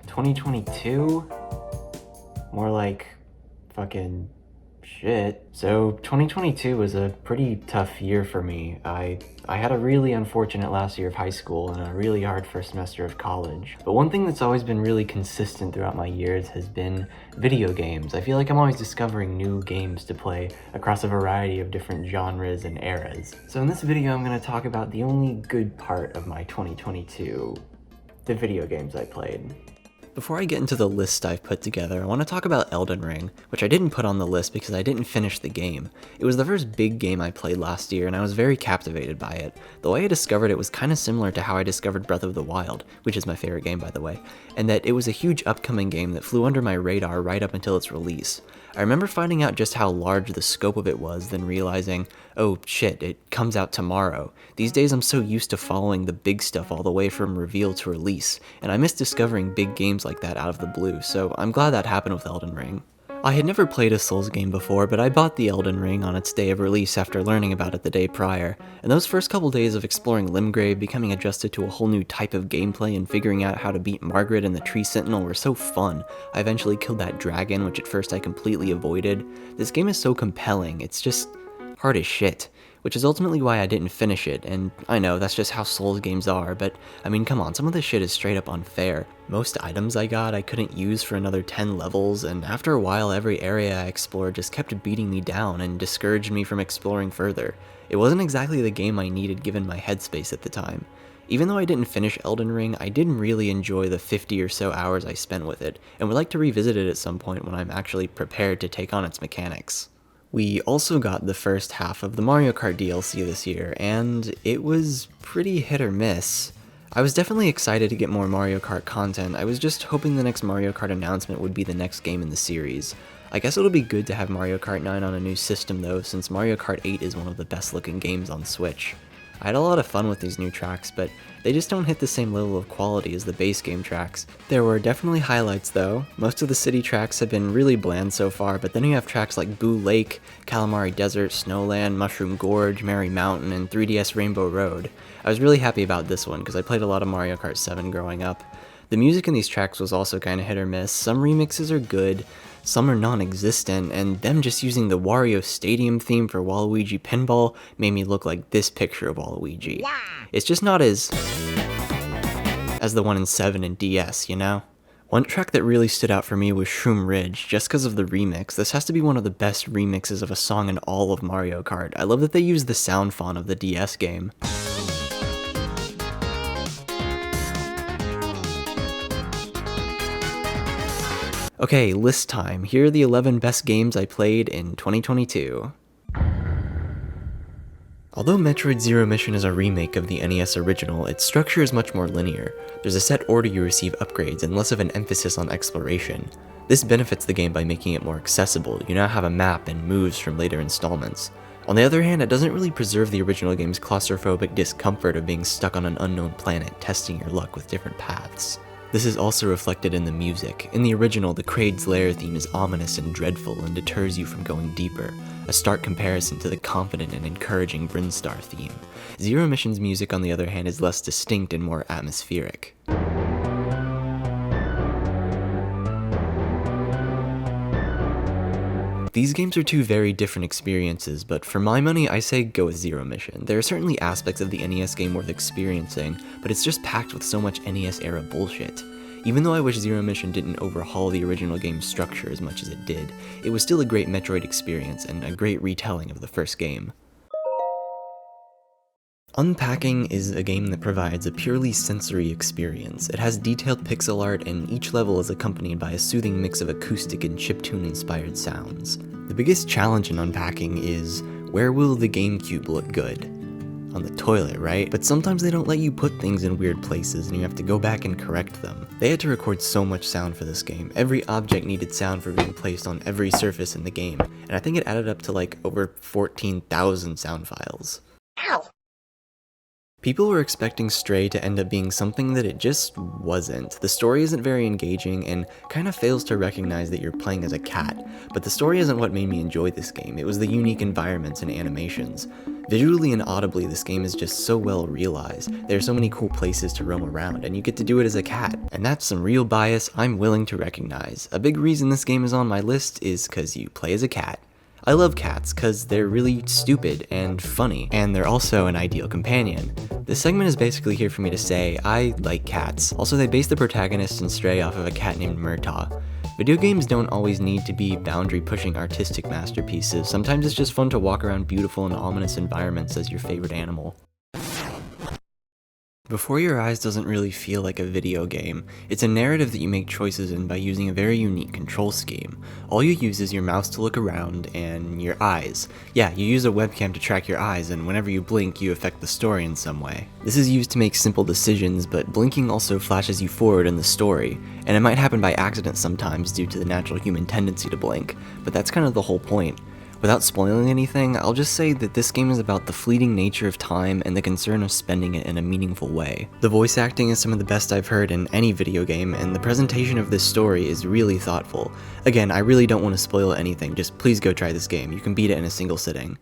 2022? More like fucking shit. So 2022 was a pretty tough year for me. I had a really unfortunate last year of high school and a really hard first semester of college. But one thing that's always been really consistent throughout my years has been video games. I feel like I'm always discovering new games to play across a variety of different genres and eras. So in this video, I'm going to talk about the only good part of my 2022, the video games I played. Before I get into the list I've put together, I want to talk about Elden Ring, which I didn't put on the list because I didn't finish the game. It was the first big game I played last year, and I was very captivated by it. The way I discovered it was kind of similar to how I discovered Breath of the Wild, which is my favorite game by the way, and that it was a huge upcoming game that flew under my radar right up until its release. I remember finding out just how large the scope of it was, then realizing, oh shit, it comes out tomorrow. These days I'm so used to following the big stuff all the way from reveal to release, and I miss discovering big games like that out of the blue, so I'm glad that happened with Elden Ring. I had never played a Souls game before, but I bought the Elden Ring on its day of release after learning about it the day prior, and those first couple days of exploring Limgrave, becoming adjusted to a whole new type of gameplay, and figuring out how to beat Margaret and the Tree Sentinel were so fun. I eventually killed that dragon, which at first I completely avoided. This game is so compelling, it's just hard as shit, which is ultimately why I didn't finish it, and I know that's just how Souls games are, but I mean come on, some of this shit is straight up unfair. Most items I got I couldn't use for another 10 levels, and after a while every area I explored just kept beating me down and discouraged me from exploring further. It wasn't exactly the game I needed given my headspace at the time. Even though I didn't finish Elden Ring, I did really enjoy the 50 or so hours I spent with it, and would like to revisit it at some point when I'm actually prepared to take on its mechanics. We also got the first half of the Mario Kart DLC this year, and it was pretty hit or miss. I was definitely excited to get more Mario Kart content. I was just hoping the next Mario Kart announcement would be the next game in the series. I guess it'll be good to have Mario Kart 9 on a new system though, since Mario Kart 8 is one of the best looking games on Switch. I had a lot of fun with these new tracks, but they just don't hit the same level of quality as the base game tracks. There were definitely highlights though. Most of the city tracks have been really bland so far, but then you have tracks like Boo Lake, Calamari Desert, Snowland, Mushroom Gorge, Merry Mountain, and 3DS Rainbow Road. I was really happy about this one because I played a lot of Mario Kart 7 growing up. The music in these tracks was also kinda hit or miss. Some remixes are good, some are non-existent, and them just using the Wario Stadium theme for Waluigi Pinball made me look like this picture of Waluigi. It's just not as the one in 7 and DS, you know? One track that really stood out for me was Shroom Ridge, just because of the remix. This has to be one of the best remixes of a song in all of Mario Kart. I love that they used the sound font of the DS game. Okay, list time. Here are the 11 best games I played in 2022. Although Metroid Zero Mission is a remake of the NES original, its structure is much more linear. There's a set order you receive upgrades and less of an emphasis on exploration. This benefits the game by making it more accessible. You now have a map and moves from later installments. On the other hand, it doesn't really preserve the original game's claustrophobic discomfort of being stuck on an unknown planet, testing your luck with different paths. This is also reflected in the music. In the original, the Kraid's Lair theme is ominous and dreadful and deters you from going deeper, a stark comparison to the confident and encouraging Brinstar theme. Zero Mission's music, on the other hand, is less distinct and more atmospheric. These games are two very different experiences, but for my money, I say go with Zero Mission. There are certainly aspects of the NES game worth experiencing, but it's just packed with so much NES-era bullshit. Even though I wish Zero Mission didn't overhaul the original game's structure as much as it did, it was still a great Metroid experience and a great retelling of the first game. Unpacking is a game that provides a purely sensory experience. It has detailed pixel art, and each level is accompanied by a soothing mix of acoustic and chiptune-inspired sounds. The biggest challenge in Unpacking is, where will the GameCube look good? On the toilet, right? But sometimes they don't let you put things in weird places and you have to go back and correct them. They had to record so much sound for this game. Every object needed sound for being placed on every surface in the game, and I think it added up to like over 14,000 sound files. Ow! People were expecting Stray to end up being something that it just wasn't. The story isn't very engaging and kind of fails to recognize that you're playing as a cat, but the story isn't what made me enjoy this game. It was the unique environments and animations. Visually and audibly, this game is just so well realized. There are so many cool places to roam around, and you get to do it as a cat. And that's some real bias I'm willing to recognize. A big reason this game is on my list is because you play as a cat. I love cats because they're really stupid and funny, and they're also an ideal companion. This segment is basically here for me to say I like cats. Also, they base the protagonist in Stray off of a cat named Murtaugh. Video games don't always need to be boundary-pushing artistic masterpieces. Sometimes it's just fun to walk around beautiful and ominous environments as your favorite animal. Before Your Eyes doesn't really feel like a video game. It's a narrative that you make choices in by using a very unique control scheme. All you use is your mouse to look around and your eyes. Yeah, you use a webcam to track your eyes, and whenever you blink, you affect the story in some way. This is used to make simple decisions, but blinking also flashes you forward in the story, and it might happen by accident sometimes due to the natural human tendency to blink, but that's kind of the whole point. Without spoiling anything, I'll just say that this game is about the fleeting nature of time and the concern of spending it in a meaningful way. The voice acting is some of the best I've heard in any video game, and the presentation of this story is really thoughtful. Again, I really don't want to spoil anything, just please go try this game. You can beat it in a single sitting.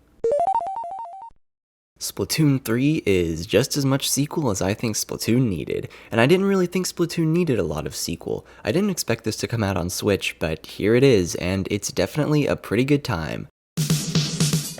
Splatoon 3 is just as much sequel as I think Splatoon needed, and I didn't really think Splatoon needed a lot of sequel. I didn't expect this to come out on Switch, but here it is, and it's definitely a pretty good time.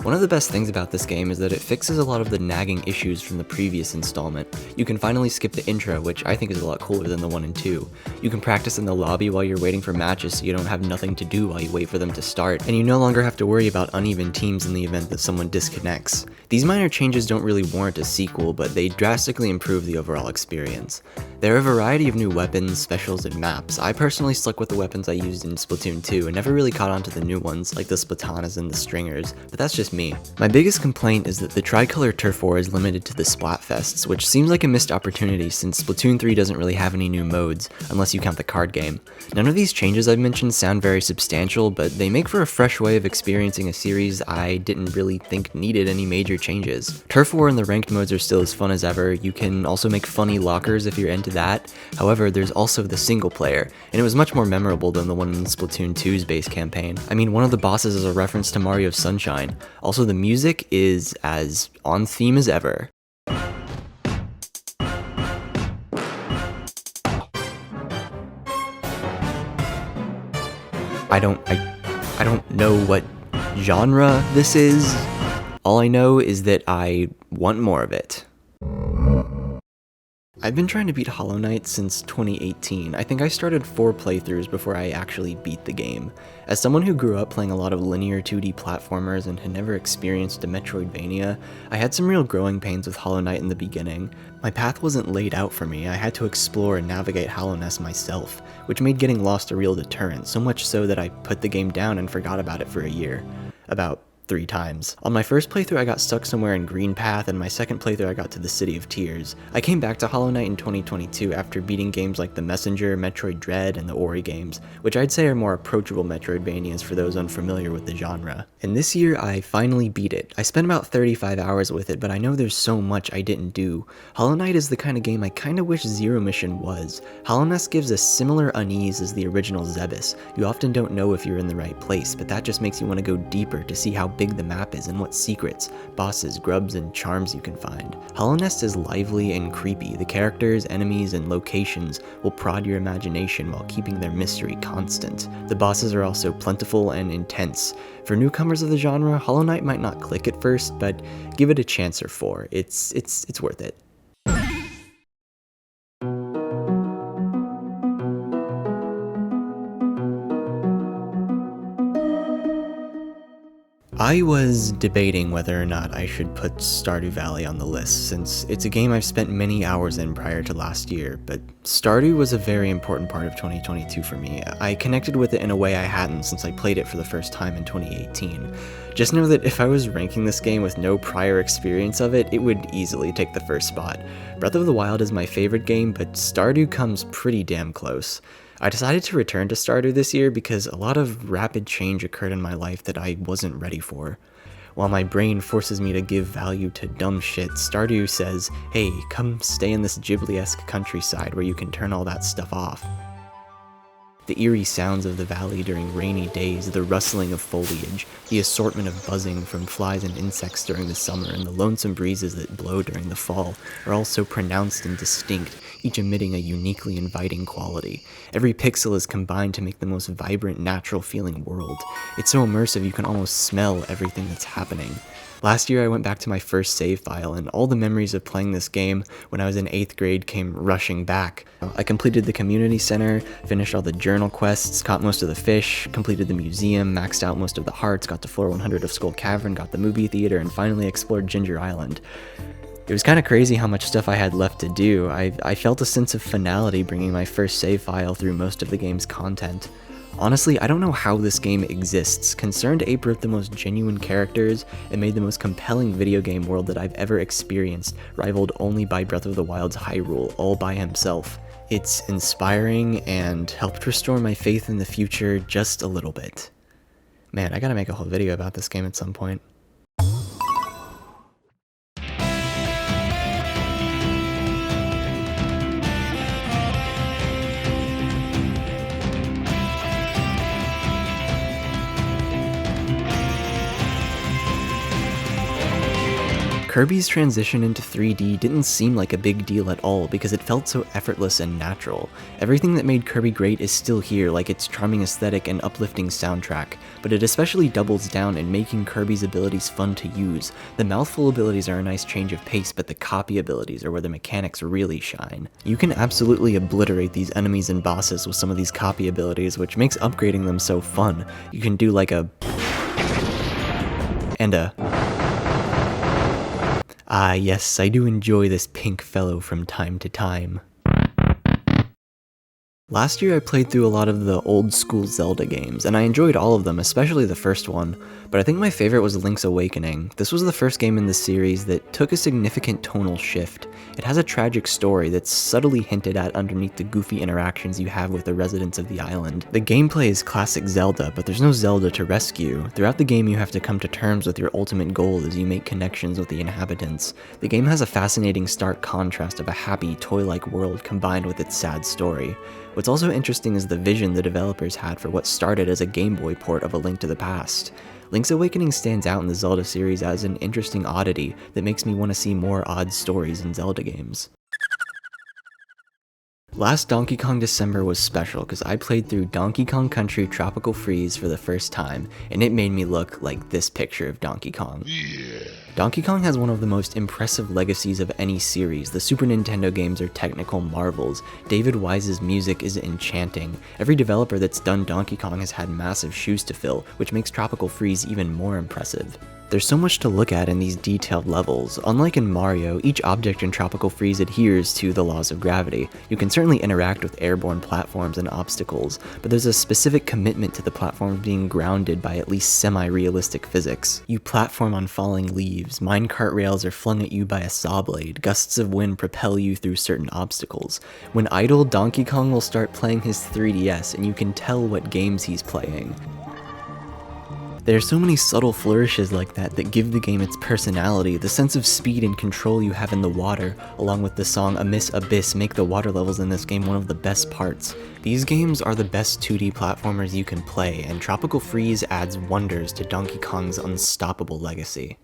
One of the best things about this game is that it fixes a lot of the nagging issues from the previous installment. You can finally skip the intro, which I think is a lot cooler than the 1 and 2. You can practice in the lobby while you're waiting for matches so you don't have nothing to do while you wait for them to start, and you no longer have to worry about uneven teams in the event that someone disconnects. These minor changes don't really warrant a sequel, but they drastically improve the overall experience. There are a variety of new weapons, specials, and maps. I personally stuck with the weapons I used in Splatoon 2 and never really caught on to the new ones, like the Splatanas and the Stringers, but that's just me. My biggest complaint is that the Tricolor Turf War is limited to the Splatfests, which seems like a missed opportunity since Splatoon 3 doesn't really have any new modes, unless you count the card game. None of these changes I've mentioned sound very substantial, but they make for a fresh way of experiencing a series I didn't really think needed any major changes. Turf War and the ranked modes are still as fun as ever. You can also make funny lockers if you're into that. However, there's also the single player, and it was much more memorable than the one in Splatoon 2's base campaign. I mean, one of the bosses is a reference to Mario's Sunshine. Also, the music is as on theme as ever. I don't know what genre this is. All I know is that I want more of it. I've been trying to beat Hollow Knight since 2018. I think I started 4 playthroughs before I actually beat the game. As someone who grew up playing a lot of linear 2D platformers and had never experienced a Metroidvania, I had some real growing pains with Hollow Knight in the beginning. My path wasn't laid out for me. I had to explore and navigate Hallownest myself, which made getting lost a real deterrent, so much so that I put the game down and forgot about it for a year. About 3 times. On my first playthrough I got stuck somewhere in Green Path, and my second playthrough I got to the City of Tears. I came back to Hollow Knight in 2022 after beating games like The Messenger, Metroid Dread, and the Ori games, which I'd say are more approachable Metroidvanias for those unfamiliar with the genre. And this year I finally beat it. I spent about 35 hours with it, but I know there's so much I didn't do. Hollow Knight is the kind of game I kinda wish Zero Mission was. Hallownest gives a similar unease as the original Zebes. You often don't know if you're in the right place, but that just makes you want to go deeper to see how big the map is and what secrets, bosses, grubs, and charms you can find. Hallownest is lively and creepy. The characters, enemies, and locations will prod your imagination while keeping their mystery constant. The bosses are also plentiful and intense. For newcomers of the genre, Hollow Knight might not click at first, but give it a chance or 4. It's worth it. I was debating whether or not I should put Stardew Valley on the list, since it's a game I've spent many hours in prior to last year, but Stardew was a very important part of 2022 for me. I connected with it in a way I hadn't since I played it for the first time in 2018. Just know that if I was ranking this game with no prior experience of it, it would easily take the first spot. Breath of the Wild is my favorite game, but Stardew comes pretty damn close. I decided to return to Stardew this year because a lot of rapid change occurred in my life that I wasn't ready for. While my brain forces me to give value to dumb shit, Stardew says, hey, come stay in this Ghibli-esque countryside where you can turn all that stuff off. The eerie sounds of the valley during rainy days, the rustling of foliage, the assortment of buzzing from flies and insects during the summer, and the lonesome breezes that blow during the fall are all so pronounced and distinct, each emitting a uniquely inviting quality. Every pixel is combined to make the most vibrant, natural-feeling world. It's so immersive you can almost smell everything that's happening. Last year I went back to my first save file, and all the memories of playing this game when I was in 8th grade came rushing back. I completed the community center, finished all the journal quests, caught most of the fish, completed the museum, maxed out most of the hearts, got to floor 100 of Skull Cavern, got the movie theater, and finally explored Ginger Island. It was kind of crazy how much stuff I had left to do. I felt a sense of finality bringing my first save file through most of the game's content. Honestly, I don't know how this game exists. Concerned Ape wrote the most genuine characters and made the most compelling video game world that I've ever experienced, rivaled only by Breath of the Wild's Hyrule, all by himself. It's inspiring and helped restore my faith in the future just a little bit. Man, I gotta make a whole video about this game at some point. Kirby's transition into 3D didn't seem like a big deal at all because it felt so effortless and natural. Everything that made Kirby great is still here, like its charming aesthetic and uplifting soundtrack, but it especially doubles down in making Kirby's abilities fun to use. The mouthful abilities are a nice change of pace, but the copy abilities are where the mechanics really shine. You can absolutely obliterate these enemies and bosses with some of these copy abilities, which makes upgrading them so fun. You can do like a... and a... Ah yes, I do enjoy this pink fellow from time to time. Last year I played through a lot of the old school Zelda games, and I enjoyed all of them, especially the first one, but I think my favorite was Link's Awakening. This was the first game in the series that took a significant tonal shift. It has a tragic story that's subtly hinted at underneath the goofy interactions you have with the residents of the island. The gameplay is classic Zelda, but there's no Zelda to rescue. Throughout the game you have to come to terms with your ultimate goal as you make connections with the inhabitants. The game has a fascinating stark contrast of a happy, toy-like world combined with its sad story. What's also interesting is the vision the developers had for what started as a Game Boy port of A Link to the Past. Link's Awakening stands out in the Zelda series as an interesting oddity that makes me want to see more odd stories in Zelda games. Last Donkey Kong December was special because I played through Donkey Kong Country Tropical Freeze for the first time, and it made me look like this picture of Donkey Kong. Yeah. Donkey Kong has one of the most impressive legacies of any series. The Super Nintendo games are technical marvels. David Wise's music is enchanting. Every developer that's done Donkey Kong has had massive shoes to fill, which makes Tropical Freeze even more impressive. There's so much to look at in these detailed levels. Unlike in Mario, each object in Tropical Freeze adheres to the laws of gravity. You can certainly interact with airborne platforms and obstacles, but there's a specific commitment to the platforms being grounded by at least semi-realistic physics. You platform on falling leaves, minecart rails are flung at you by a saw blade, gusts of wind propel you through certain obstacles. When idle, Donkey Kong will start playing his 3DS and you can tell what games he's playing. There are so many subtle flourishes like that give the game its personality. The sense of speed and control you have in the water, along with the song Amiss Abyss, make the water levels in this game one of the best parts. These games are the best 2D platformers you can play, and Tropical Freeze adds wonders to Donkey Kong's unstoppable legacy.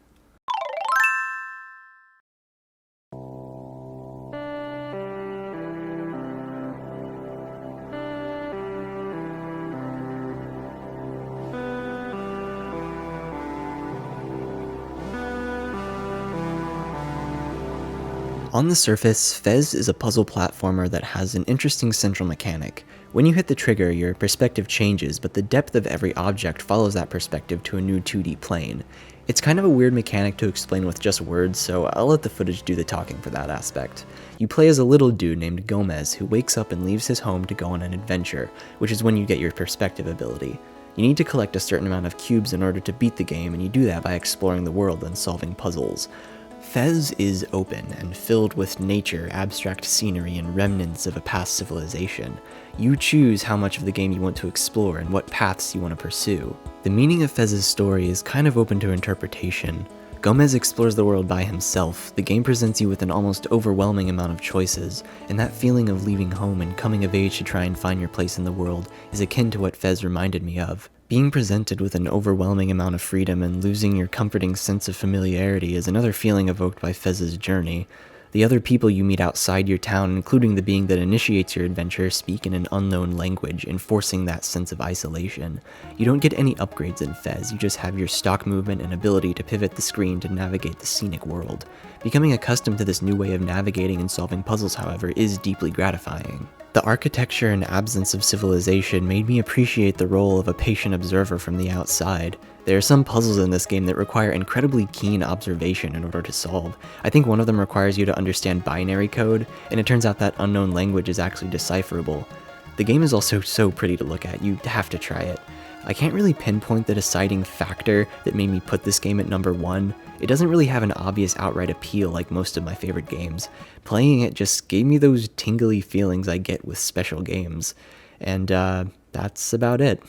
On the surface, Fez is a puzzle platformer that has an interesting central mechanic. When you hit the trigger, your perspective changes, but the depth of every object follows that perspective to a new 2D plane. It's kind of a weird mechanic to explain with just words, so I'll let the footage do the talking for that aspect. You play as a little dude named Gomez who wakes up and leaves his home to go on an adventure, which is when you get your perspective ability. You need to collect a certain amount of cubes in order to beat the game, and you do that by exploring the world and solving puzzles. Fez is open and filled with nature, abstract scenery, and remnants of a past civilization. You choose how much of the game you want to explore and what paths you want to pursue. The meaning of Fez's story is kind of open to interpretation. Gomez explores the world by himself. The game presents you with an almost overwhelming amount of choices, and that feeling of leaving home and coming of age to try and find your place in the world is akin to what Fez reminded me of. Being presented with an overwhelming amount of freedom and losing your comforting sense of familiarity is another feeling evoked by Fez's journey. The other people you meet outside your town, including the being that initiates your adventure, speak in an unknown language, enforcing that sense of isolation. You don't get any upgrades in Fez, you just have your stock movement and ability to pivot the screen to navigate the scenic world. Becoming accustomed to this new way of navigating and solving puzzles, however, is deeply gratifying. The architecture and absence of civilization made me appreciate the role of a patient observer from the outside. There are some puzzles in this game that require incredibly keen observation in order to solve. I think one of them requires you to understand binary code, and it turns out that unknown language is actually decipherable. The game is also so pretty to look at, you have to try it. I can't really pinpoint the deciding factor that made me put this game at number 1. It doesn't really have an obvious outright appeal like most of my favorite games. Playing it just gave me those tingly feelings I get with special games. And that's about it.